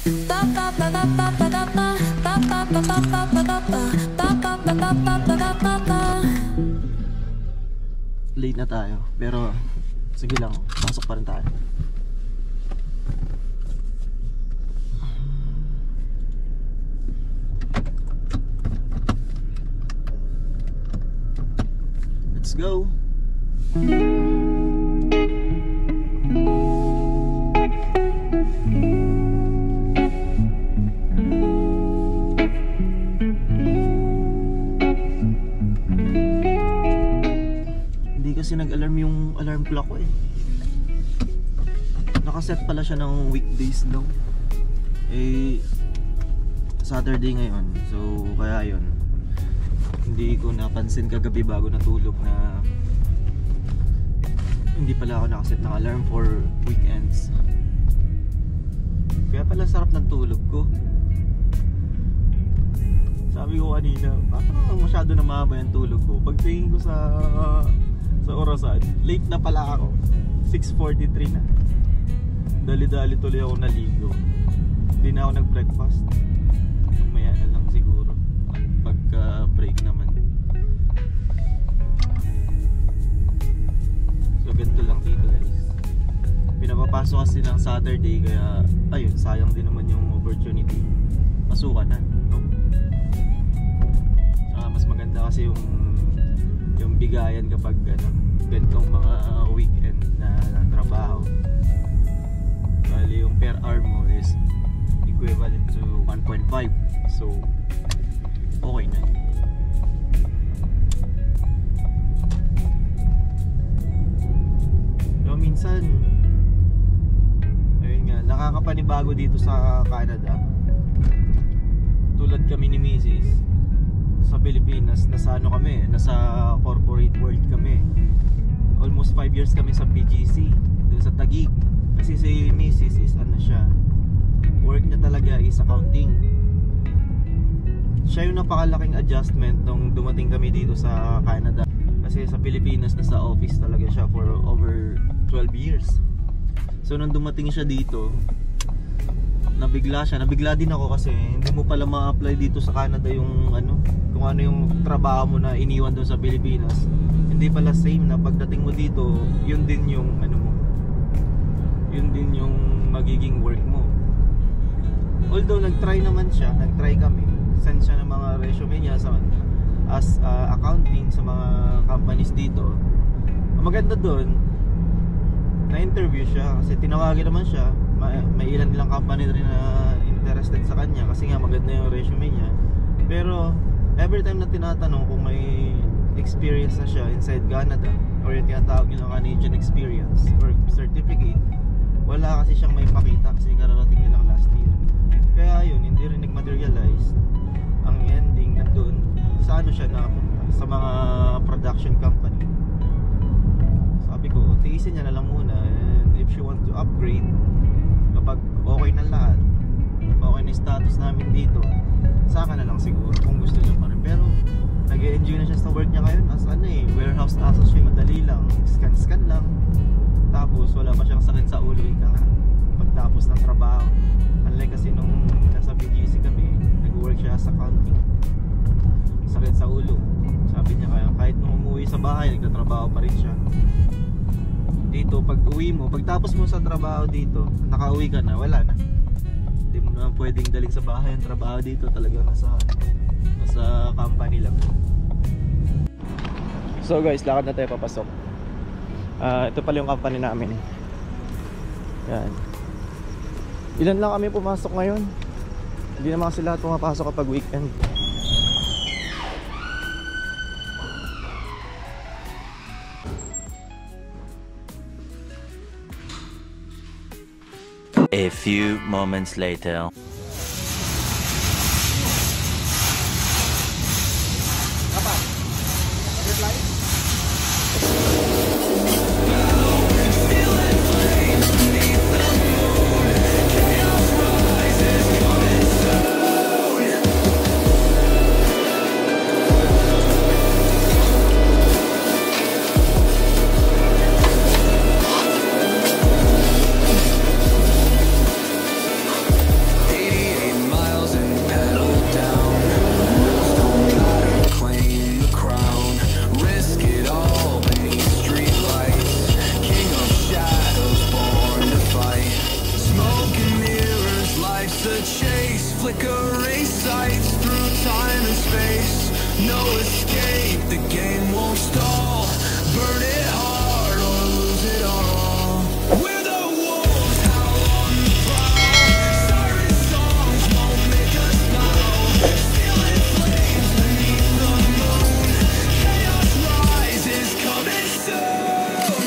Late na tayo, pero sige lang, pasok pa rin tayo. Let's go. Kasi nag-alarm yung alarm clock ko eh. Nakaset pala siya ng weekdays daw. Eh Saturday ngayon. So kaya yun. Hindi ko napansin kagabi bago natulog na hindi pala ako nakaset ng alarm for weekends. Kaya pala sarap ng tulog ko. Sabi ko kanina, parang masyado na mahaba yung tulog ko. Pagtingin ko sa orasan, late na pala ako. 6:43 na. Dali-dali tuloy ako naligo. Hindi na ako nag-breakfast. Mamaya na lang siguro pagka break naman. So ganito lang dito guys. Pinapapasok kasi ng Saturday, kaya ayun, sayang din naman yung opportunity. Pasukan na, no? Mas maganda kasi yung bigayan kapag ganitong mga weekend na trabaho. Bali yung per hour mo is equivalent to 1.5. So okay na. Pero minsan ayun nga, nakakapanibago dito sa Canada. Tulad kami ni Mrs. sa Pilipinas, nasa corporate world kami. Almost 5 years kami sa PGC, dun sa Taguig. Kasi si Mrs. is work niya talaga is accounting. Siya yung napakalaking adjustment nung dumating kami dito sa Canada. Kasi sa Pilipinas nasa office talaga siya for over 12 years. So nung dumating siya dito, nabigla din ako kasi hindi mo pala ma-apply dito sa Canada yung kung ano yung trabaho mo na iniwan doon sa Pilipinas. Hindi pala same na pagdating mo dito, yun din yung yun din yung magiging work mo. Although nagtry kami, send siya ng mga resume niya as accounting sa mga companies dito. Ang maganda doon, na-interview siya kasi tinawagan naman siya. May ilang company rin na interested sa kanya kasi nga maganda yung resume niya. Pero every time na tinatanong kung may experience na siya inside Canada or yung tinatawag nilang Canadian experience or certificate, wala kasi siyang may pakita kasi kararating nilang last year. Kaya yun, hindi rin nag-materialize. Ang ending nandun sa siya napunta, sa mga production company. Sabi ko, tiisin niya na lang muna, and if she want to upgrade, kapag okay na lahat, okay na status namin dito, saka na lang siguro kung gusto niya pa rin. Pero nag-enjoy na siya sa work niya ngayon as warehouse associate. Madali lang, scan lang, tapos wala pa siyang sakit sa ulo pagtapos ng trabaho. Unlike kasi nung nasa BGC kami, nag-work siya sa accounting, sakit sa ulo. Sabi niya kahit nung umuwi sa bahay, nagtatrabaho pa rin siya. Dito pag uwi mo, pagtapos mo sa trabaho dito, nakauwi ka na, wala na. Hindi mo na pwedeng daling sa bahay ang trabaho dito, talaga nasa company lang. So guys, lakad na tayo papasok. Ito pala yung company namin. Yan. Ilan lang kami pumasok ngayon. Hindi naman kasi lahat pumapasok kapag weekend. A few moments later. flickering sights through time and space. No escape, the game won't stall. Burn it hard or lose it all. We're the wolves, howl on the prowl. Siren songs won't make us bow. Stealing flames beneath the moon. Chaos rises, coming soon.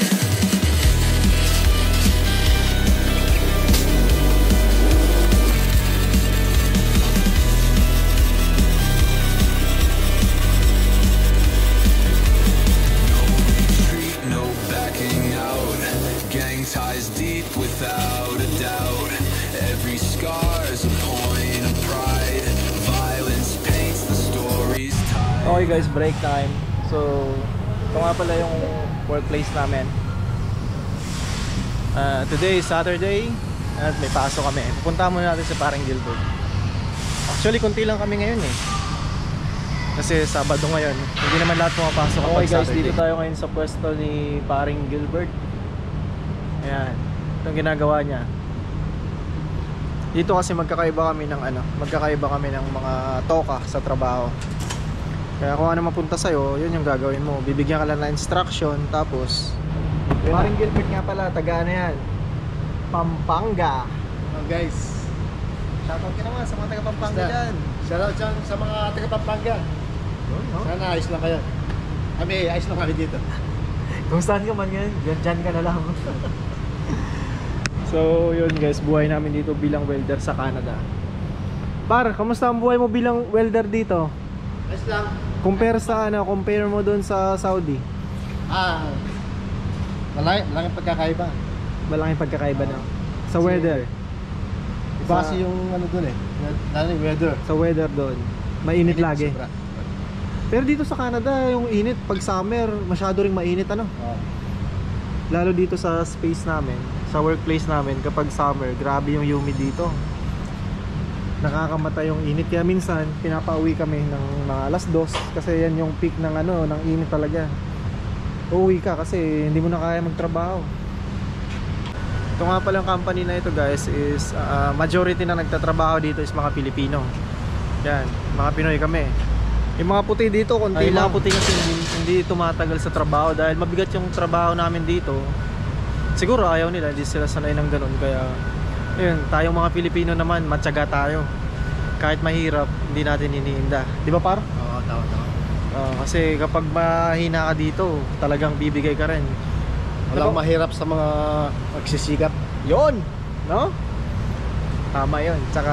No backing out, gang ties deep without a doubt. Every scar's a point of pride. Violence paints the story's tide. Okay guys, break time. So, ito nga pala yung workplace namin. Today is Saturday at may pasok kami. Pupunta muna natin sa Paring Gilbert. Actually, konti lang kami ngayon eh. Kasi Sabado ngayon. Hindi naman lahat pumapasok kapag guys, Saturday. Dito tayo ngayon sa pwesto ni Paring Gilbert. Ayan. Itong ginagawa niya. Dito kasi magkakaiba kami ng mga toka sa trabaho. Kaya kung ano mapunta sa'yo, yun yung gagawin mo. Bibigyan ka lang ng instruction, tapos Paring Gilbert nga pala, taga ano yan? Pampanga. Guys, Shoutout ka naman sa mga taga Pampanga dyan. shoutout dyan sa mga taga Pampanga. Sana ayos lang kayo. Kami, ayos lang kami dito. Kung saan ka man ngayon, dyan ka na lang. So yun guys, buhay namin dito bilang welder sa Canada. Par, kamusta ang buhay mo bilang welder dito? Ayos lang. Compare mo doon sa Saudi. Malaking pagkakaiba. Malaking pagkakaiba na. Sa weather. Iba kasi yung ano doon eh. Lalo yung weather. Sa weather doon, mainit lagi. Sobra. Pero dito sa Canada, yung init pag summer, masyado ring mainit ano. Lalo dito sa space namin, sa workplace namin, kapag summer, grabe yung humid dito. Nakakamatay yung init, kaya minsan pinapauwi kami ng mga 2:00 kasi yan yung peak ng ng init talaga. Uuwi ka kasi hindi mo na kaya magtrabaho. Ito nga palang company na ito guys is majority na nagtatrabaho dito is mga Pilipino. Yan, mga Pinoy kami. Yung mga puti dito, konti lang. Mga puti kasi hindi tumatagal sa trabaho dahil mabigat yung trabaho namin dito. Siguro ayaw nila, hindi sila sanay ng ganun. Kaya, yun, tayong mga Pilipino naman, matyaga tayo. Kahit mahirap, hindi natin iniinda. Di ba par? Oo, tama. Kasi kapag mahina ka dito, talagang bibigay ka rin. Walang mahirap sa mga magsisikap. Yun! No? Tama yun. Tsaka,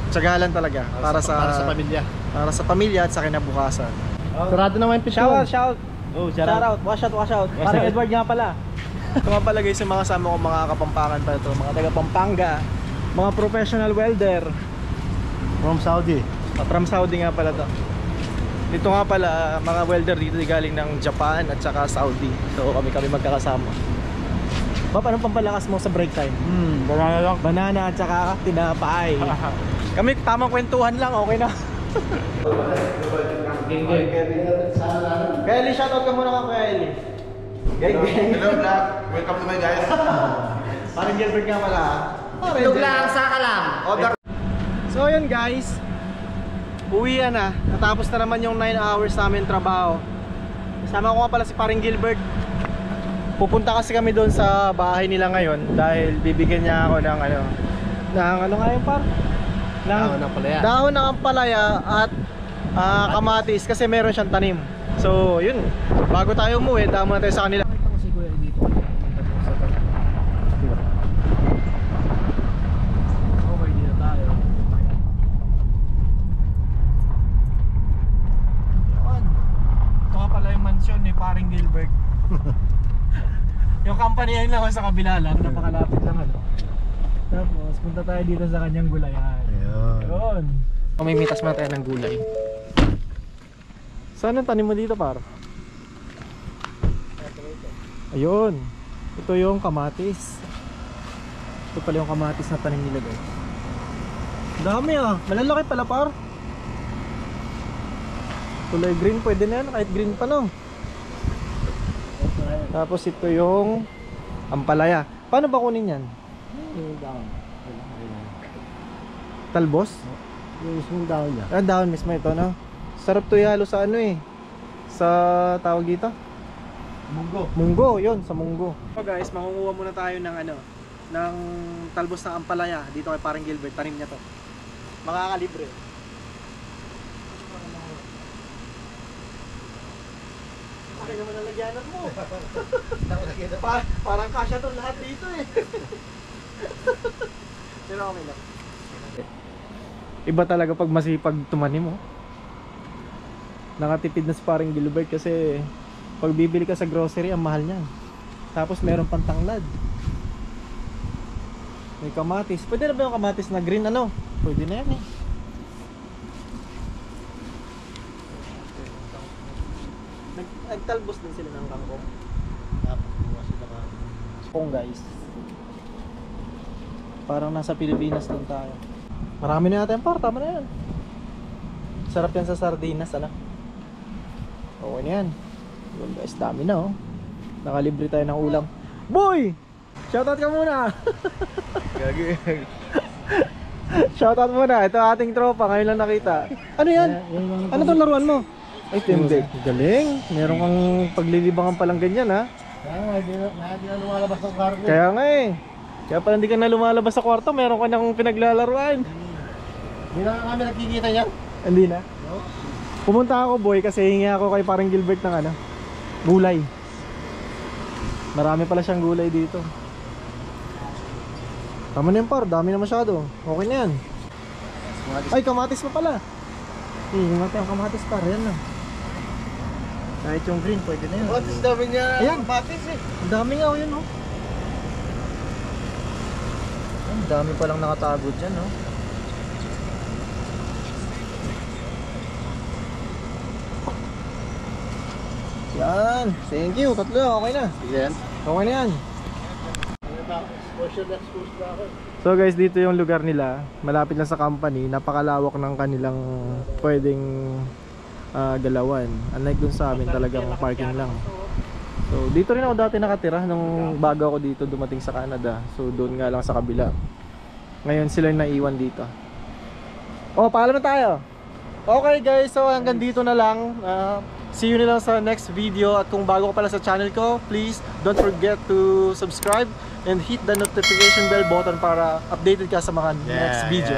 tsagalan talaga. Para sa pamilya. Para sa pamilya at sa kinabukasan. Sarado naman yung pintuan. Shout! Oh, Shout out! Wash out! Parang Edward nga pala. Ito nga pala guys, yung mga kasama ko, mga kapampangan pa ito. Mga taga Pampanga. Mga professional welder. From Saudi. From Saudi nga pala to. Dito nga pala, mga welder dito galing ng Japan at saka Saudi. So kami magkakasama. Anong pampalakas mo sa break time? Banana lang. Banana at saka tinapay. Kami tamang kwentuhan lang, okay na. Kelly, shoutout ka muna ka Kelly. Hello vlog, welcome to my guys. Parang Gilbert nga pala. Tulog lang, saka lang. So yun guys, uwian na. Natapos na naman yung 9 hours namin trabaho. Kasama ko nga pala si Paring Gilbert. Pupunta kasi kami doon sa bahay nila ngayon dahil bibigyan niya ako ng ano nga yun par? Dahon ng palaya. Dahon ng palaya at kamatis kasi meron siyang tanim. So yun, bago tayo umuwi, daan muna tayo sa kanila. Okay, dito tayo. Yun. Ito nga pala yung mansion ni Paring Gilbert. Yung company ayun lang sa kabila lang, napakalapit lang Tapos punta tayo dito sa kanyang gulayan. Ayun. Mamimitas muna tayo ng gulay. Saan ang tanim mo dito par? Ayun. Ito yung kamatis. Ito pala yung kamatis na tanim nila guys. Dami malalaki pala par. Kulay green, pwede na yan. Kahit green pa no. Tapos ito yung ampalaya. Paano ba kunin yan? Talbos? Yung mismong dahon niya. Ah, dahon mismo ito, no? Sarap to ihalo sa ano eh. Sa tawag dito? Munggo. Munggo, yun, sa munggo. So guys, mangunguha muna tayo ng ano, ng talbos ng ampalaya dito kay Parang Gilbert. Tanim niya to. Makakalibre. Akin naman ang lagyanan mo. Parang kasya to lahat dito eh. Pero okay lang. Iba talaga pag masipag tumanim mo. Nakatipid na si Parang Gilbert kasi pag bibili ka sa grocery, ang mahal niyan. Tapos meron pang tanglad. May kamatis. Pwede na ba yung kamatis na green ano? Pwede na yan eh. Nagtalbos din sila ng kangkong. Tapos buwa sila ka. Kung guys. Parang nasa Pilipinas lang tayo. Marami na natin par, tama na yan. Sarap yan sa sardinas, ano? Okay na yan. Yun guys, dami na oh. Nakalibre tayo ng ulam. Boy! Shoutout ka muna! Gagi. Shoutout muna, ito ating tropa, ngayon lang nakita. Ano yan? Ano itong laruan mo? Ay, timbre. Galing. Meron kang paglilibangan palang ganyan ha. Hindi na lumalabas ng kwarto. Kaya nga eh. Kaya pala hindi ka na lumalabas sa kwarto, meron ka nang pinaglalaruan. Hindi na kami nakikita yan. Hindi na? Pumunta ako boy kasi hingi ako kay Parang Gilbert ng ano, gulay. Marami pala siyang gulay dito. Tama na yan par, dami na masyado. Okay na yan. Ay, kamatis pa pala. Hingi natin ang kamatis par, yan na. Kahit yung green, pwede na yun. Oh, ang dami niya. Ayan. Batis eh. Ang dami nga oh, yun oh. Ang dami palang nakatago dyan oh. Yan, thank you, tatlo, okay na. Sige yan. Okay na yan. Exposure na ako. So guys, dito yung lugar nila. Malapit lang sa company. Napakalawak ng kanilang pwedeng galawan. Unlike dun sa amin, talagang parking lang. So dito rin ako dati nakatira nung bago ako dito dumating sa Canada. So doon nga lang sa kabila. Ngayon sila yung naiwan dito. Oh, paalam na tayo. Okay guys, so hanggang dito na lang. See you na lang sa next video. At kung bago ka pala sa channel ko, please don't forget to subscribe and hit the notification bell button para updated ka sa mga next video.